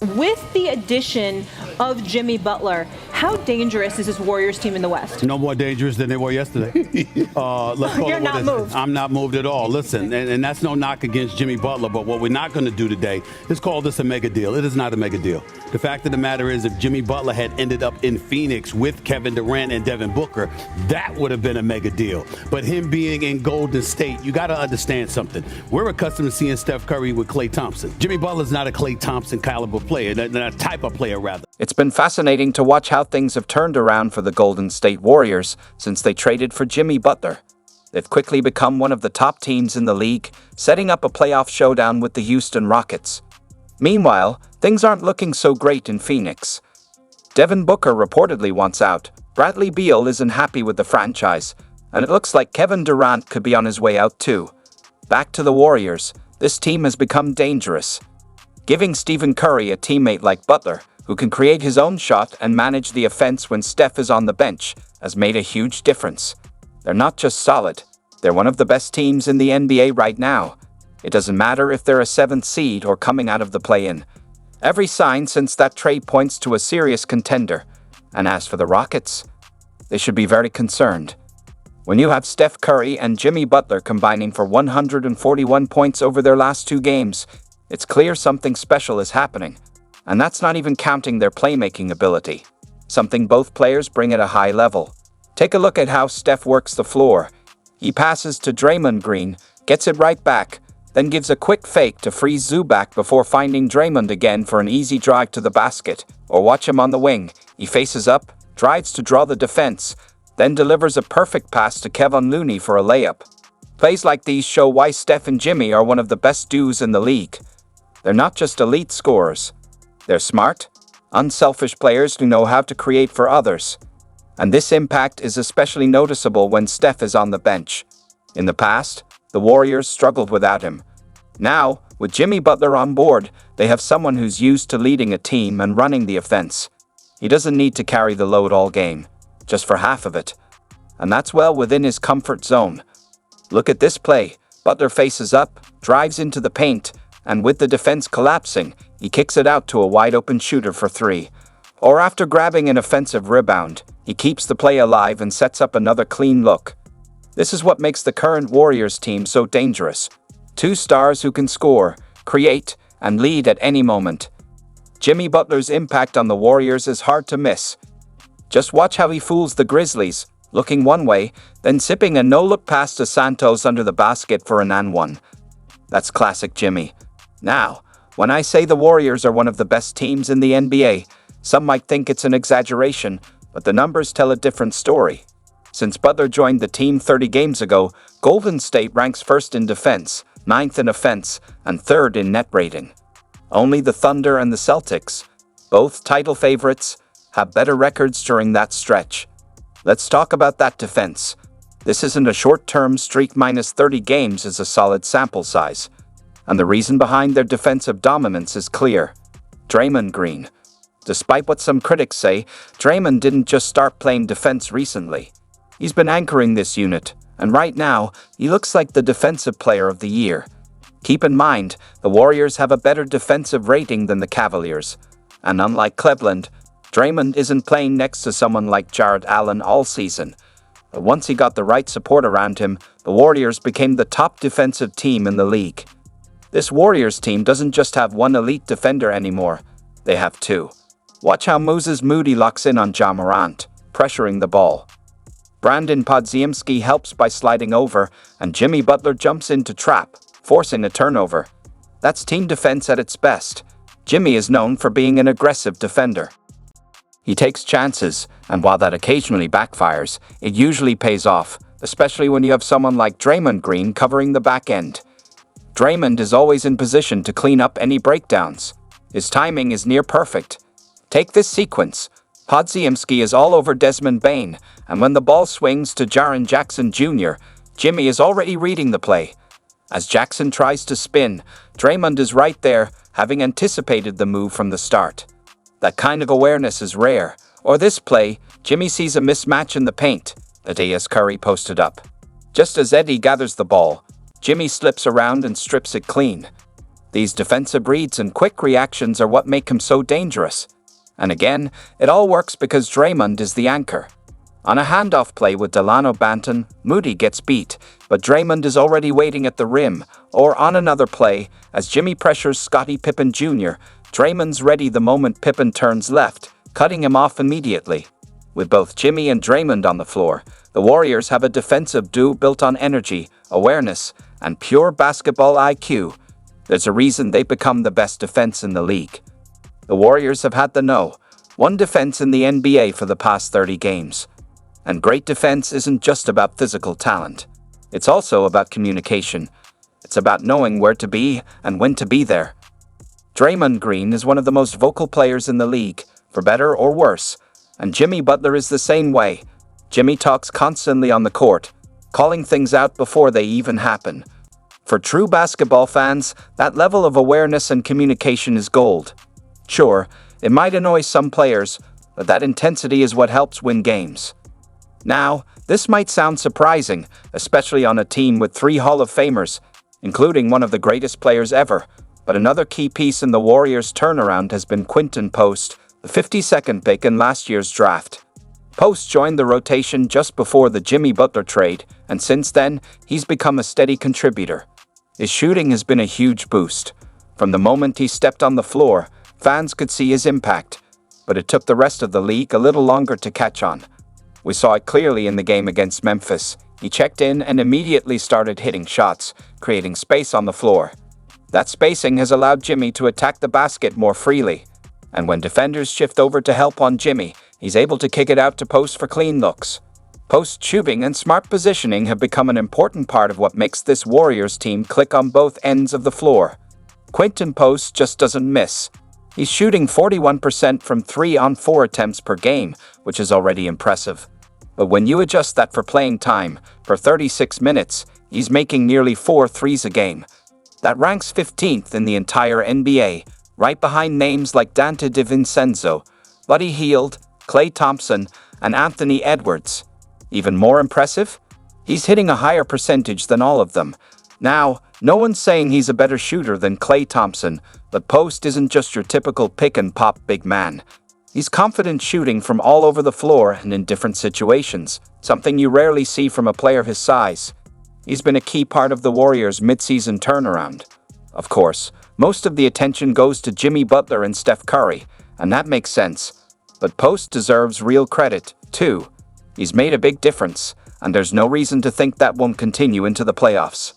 With the addition of Jimmy Butler, how dangerous is this Warriors team in the West? No more dangerous than they were yesterday. Let's call You're it what not it is. moved. I'm not moved at all. Listen, and that's no knock against Jimmy Butler, but what we're not going to do today is call this a mega deal. It is not a mega deal. The fact of the matter is, if Jimmy Butler had ended up in Phoenix with Kevin Durant and Devin Booker, that would have been a mega deal. But him being in Golden State, you got to understand something. We're accustomed to seeing Steph Curry with Klay Thompson. Jimmy Butler's not a Klay Thompson caliber player, not a type of player, rather. It's been fascinating to watch how things have turned around for the Golden State Warriors since they traded for Jimmy Butler. They've quickly become one of the top teams in the league, setting up a playoff showdown with the Houston Rockets. Meanwhile, things aren't looking so great in Phoenix. Devin Booker reportedly wants out, Bradley Beal isn't happy with the franchise, and it looks like Kevin Durant could be on his way out too. Back to the Warriors, this team has become dangerous. Giving Stephen Curry a teammate like Butler, who can create his own shot and manage the offense when Steph is on the bench, has made a huge difference. They're not just solid, they're one of the best teams in the NBA right now. It doesn't matter if they're a 7th seed or coming out of the play-in. Every sign since that trade points to a serious contender. And as for the Rockets, they should be very concerned. When you have Steph Curry and Jimmy Butler combining for 141 points over their last 2 games, it's clear something special is happening. And that's not even counting their playmaking ability, something both players bring at a high level. Take a look at how Steph works the floor. He passes to Draymond Green, gets it right back, then gives a quick fake to freeze Zubac before finding Draymond again for an easy drive to the basket. Or watch him on the wing. He faces up, drives to draw the defense, then delivers a perfect pass to Kevon Looney for a layup. Plays like these show why Steph and Jimmy are one of the best duos in the league. They're not just elite scorers. They're smart, unselfish players who know how to create for others. And this impact is especially noticeable when Steph is on the bench. In the past, the Warriors struggled without him. Now, with Jimmy Butler on board, they have someone who's used to leading a team and running the offense. He doesn't need to carry the load all game, just for half of it. And that's well within his comfort zone. Look at this play. Butler faces up, drives into the paint, and with the defense collapsing, he kicks it out to a wide-open shooter for 3. Or after grabbing an offensive rebound, he keeps the play alive and sets up another clean look. This is what makes the current Warriors team so dangerous. 2 stars who can score, create, and lead at any moment. Jimmy Butler's impact on the Warriors is hard to miss. Just watch how he fools the Grizzlies, looking one way, then sipping a no-look pass to Santos under the basket for an and one. That's classic Jimmy. Now, when I say the Warriors are one of the best teams in the NBA, some might think it's an exaggeration, but the numbers tell a different story. Since Butler joined the team 30 games ago, Golden State ranks 1st in defense, 9th in offense, and 3rd in net rating. Only the Thunder and the Celtics, both title favorites, have better records during that stretch. Let's talk about that defense. This isn't a short-term streak. Minus 30 games is a solid sample size. And the reason behind their defensive dominance is clear. Draymond Green. Despite what some critics say, Draymond didn't just start playing defense recently. He's been anchoring this unit, and right now, he looks like the defensive player of the year. Keep in mind, the Warriors have a better defensive rating than the Cavaliers. And unlike Cleveland, Draymond isn't playing next to someone like Jarrett Allen all season. But once he got the right support around him, the Warriors became the top defensive team in the league. This Warriors team doesn't just have one elite defender anymore, they have 2. Watch how Moses Moody locks in on Ja Morant, pressuring the ball. Brandon Podziemski helps by sliding over, and Jimmy Butler jumps in to trap, forcing a turnover. That's team defense at its best. Jimmy is known for being an aggressive defender. He takes chances, and while that occasionally backfires, it usually pays off, especially when you have someone like Draymond Green covering the back end. Draymond is always in position to clean up any breakdowns. His timing is near perfect. Take this sequence. Podziemski is all over Desmond Bane, and when the ball swings to Jaren Jackson Jr., Jimmy is already reading the play. As Jackson tries to spin, Draymond is right there, having anticipated the move from the start. That kind of awareness is rare. Or this play, Jimmy sees a mismatch in the paint that A.S. Curry posted up. Just as Eddie gathers the ball, Jimmy slips around and strips it clean. These defensive reads and quick reactions are what make him so dangerous. And again, it all works because Draymond is the anchor. On a handoff play with Delano Banton, Moody gets beat, but Draymond is already waiting at the rim, or on another play, as Jimmy pressures Scottie Pippen Jr., Draymond's ready the moment Pippen turns left, cutting him off immediately. With both Jimmy and Draymond on the floor, the Warriors have a defensive duo built on energy, awareness, and pure basketball IQ. There's a reason they've become the best defense in the league. The Warriors have had the #1 defense in the NBA for the past 30 games. And great defense isn't just about physical talent. It's also about communication. It's about knowing where to be and when to be there. Draymond Green is one of the most vocal players in the league, for better or worse, and Jimmy Butler is the same way. Jimmy talks constantly on the court, calling things out before they even happen. For true basketball fans, that level of awareness and communication is gold. Sure, it might annoy some players, but that intensity is what helps win games. Now, this might sound surprising, especially on a team with 3 Hall of Famers, including one of the greatest players ever, but another key piece in the Warriors' turnaround has been Quinton Post, the 52nd pick in last year's draft. Post joined the rotation just before the Jimmy Butler trade, and since then, he's become a steady contributor. His shooting has been a huge boost. From the moment he stepped on the floor, fans could see his impact, but it took the rest of the league a little longer to catch on. We saw it clearly in the game against Memphis. He checked in and immediately started hitting shots, creating space on the floor. That spacing has allowed Jimmy to attack the basket more freely. And when defenders shift over to help on Jimmy, he's able to kick it out to Post for clean looks. Post shooting and smart positioning have become an important part of what makes this Warriors team click on both ends of the floor. Quinton Post just doesn't miss. He's shooting 41% from 3 on 4 attempts per game, which is already impressive. But when you adjust that for playing time, per 36 minutes, he's making nearly 4 threes a game. That ranks 15th in the entire NBA, right behind names like Dante DiVincenzo, Buddy Hield, Klay Thompson, and Anthony Edwards. Even more impressive? He's hitting a higher percentage than all of them. Now, no one's saying he's a better shooter than Klay Thompson, but Post isn't just your typical pick-and-pop big man. He's confident shooting from all over the floor and in different situations, something you rarely see from a player his size. He's been a key part of the Warriors' mid-season turnaround. Of course, most of the attention goes to Jimmy Butler and Steph Curry, and that makes sense. But Post deserves real credit, too. He's made a big difference, and there's no reason to think that won't continue into the playoffs.